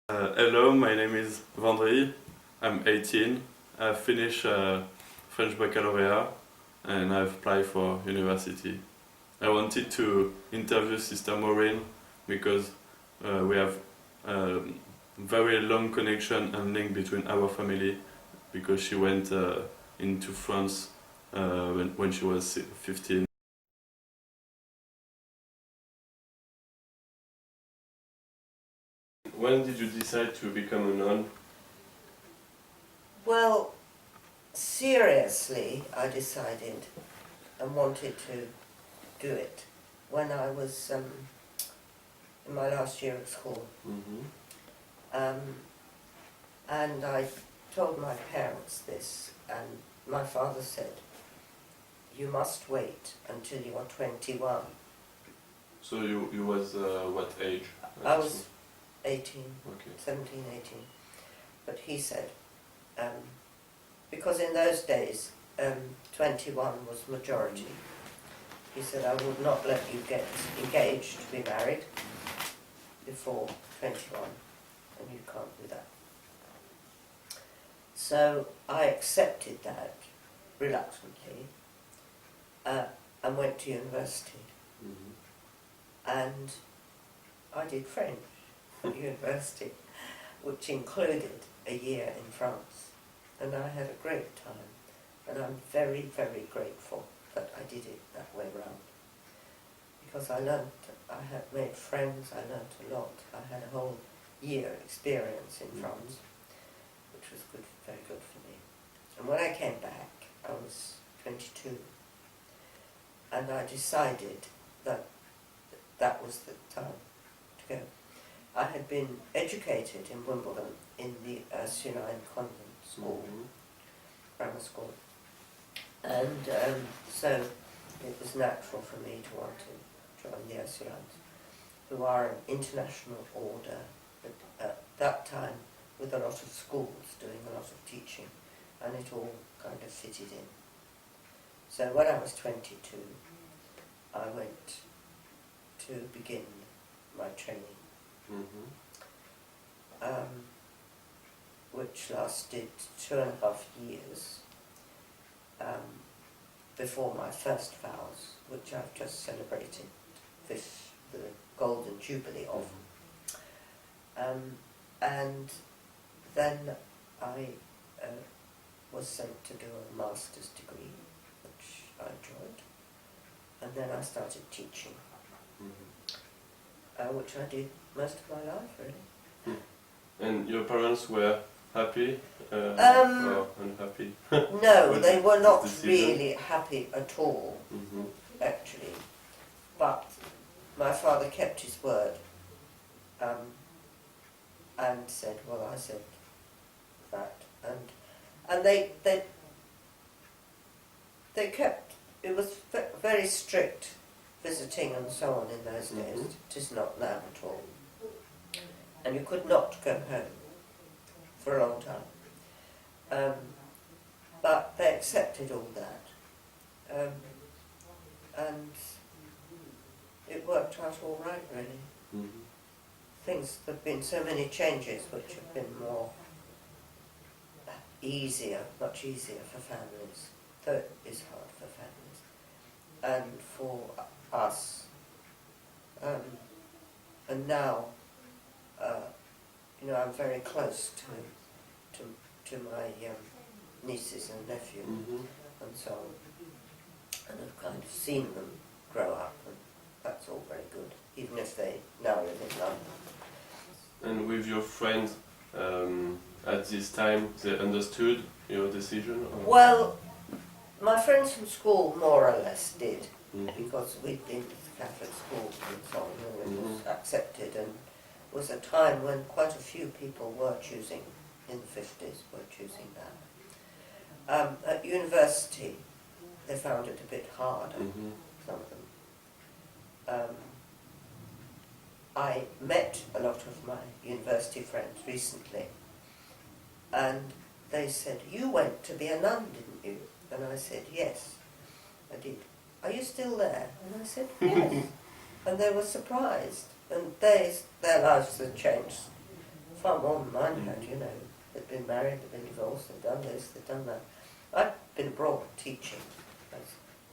Hello, my name is Vendry. I'm 18. I finished French baccalaureate and I've applied for university. I wanted to interview Sister Maureen because we have very long connection and link between our family because she went into France when she was 15. When did you decide to become a nun? Well, seriously, I decided and wanted to do it when I was in my last year of school. And I told my parents this, and my father said, "You must wait until you are 21. So you was what age? I was 18, Okay. 17, 18. But he said, because in those days 21 was majority, he said, "I would not let you get engaged to be married before 21, and you can't do that." So I accepted that reluctantly and went to university. And I did French at university, which included a year in France. And I had a great time, and I'm very, very grateful that I did it that way round. Because I learnt, I had made friends, I learnt a lot. I had a whole year experience in France, which was good, very good for me. And when I came back, I was 22, and I decided that that was the time to go. I had been educated in Wimbledon in the Ursuline Convent School, grammar school, and so it was natural for me to want to join the Ursulines, who are an international order, but at that time with a lot of schools doing a lot of teaching, and it all kind of fitted in. So when I was 22, I went to begin my training, which lasted 2.5 years before my first vows, which I've just celebrated the Golden Jubilee of. And then I was sent to do a master's degree, which I enjoyed, and then I started teaching, which I did most of my life, really. And your parents were happy or unhappy? No, they were not really happy at all, actually. But my father kept his word and said, well, I said that. And they kept, it was very strict visiting and so on in those days. It is not now at all. And you could not go home for a long time. But they accepted all that. And it worked out all right, really. Things, there have been so many changes which have been more easier, much easier for families, though it is hard for families, and for us. And now, I'm very close to my nieces and nephew and so on, and I've kind of seen them grow up, and that's all very good, even if they now live in London. And with your friends, at this time, they understood your decision? Or? Well, my friends from school more or less did, because we'd been to the Catholic schools and so on, and it was accepted, and it was a time when quite a few people were choosing, in the 50s, were choosing that. At university, they found it a bit harder, some of them. I met a lot of my university friends recently, and they said, "You went to be a nun, didn't you?" And I said, "Yes, I did." "Are you still there?" And I said, "Yes." And they were surprised, and their lives had changed far more than mine had, you know. They'd been married, they'd been divorced, they'd done this, they'd done that. I'd been abroad teaching. I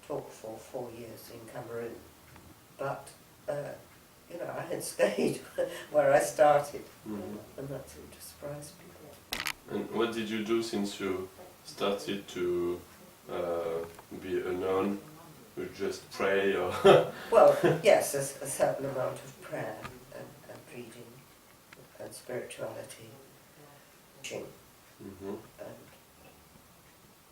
taught for 4 years in Cameroon. But, you know, I had stayed where I started, and that seemed to surprise people. And what did you do since you started to be a nun? You just pray or? Well, yes, there's a certain amount of prayer and reading and spirituality, teaching. And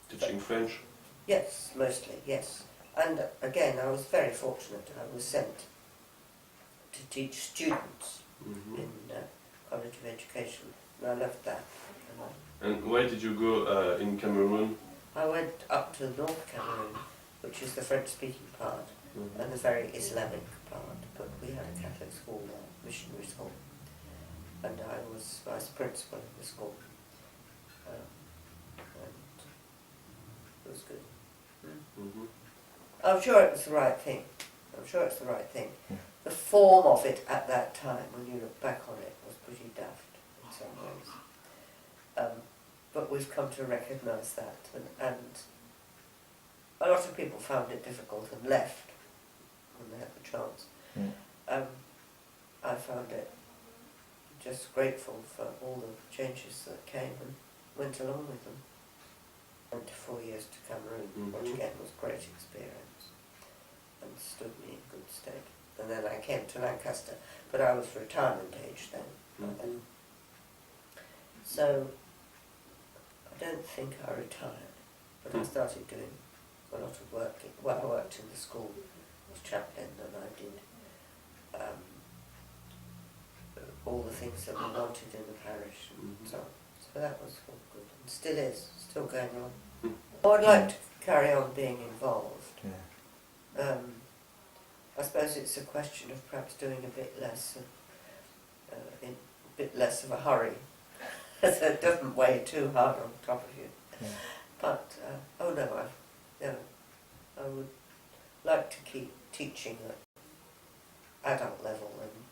Teaching French? yes, mostly, yes. And again, I was very fortunate. I was sent to teach students in College of Education, and I loved that. And where did you go in Cameroon? I went up to North Cameroon, which is the French-speaking part, and the very Islamic part, but we had a Catholic school there, missionary school, and I was vice principal in the school, and it was good. I'm sure it was the right thing. I'm sure it's the right thing. The form of it at that time, when you look back on it, was pretty daft in some ways. But we've come to recognise that, and a lot of people found it difficult and left when they had the chance. I found it just grateful for all the changes that came and went along with them. Went 4 years to Cameroon, which again was a great experience and stood me in good stead. And then I came to Lancaster, but I was retirement age then. So I don't think I retired, but I started doing a lot of work. Well, I worked in the school as chaplain, and I did all the things that we wanted in the parish and so on. So that was all good, and still is, still going on. I'd like to carry on being involved. I suppose it's a question of perhaps doing a bit less, in a bit less of a hurry, so it doesn't weigh too hard on top of you. But oh no, I would like to keep teaching at adult level and,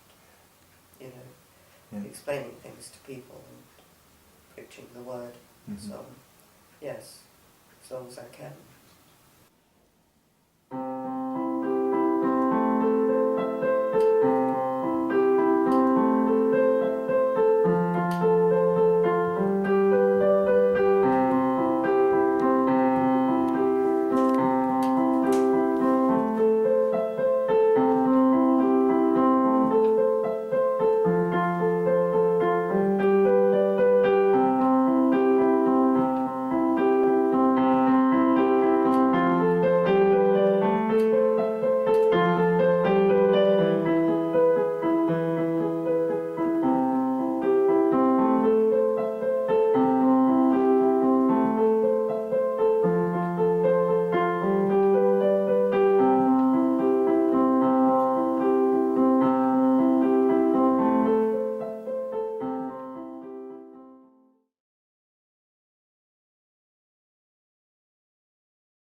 you know, explaining things to people and preaching the word and so on. Yes, as long as I can.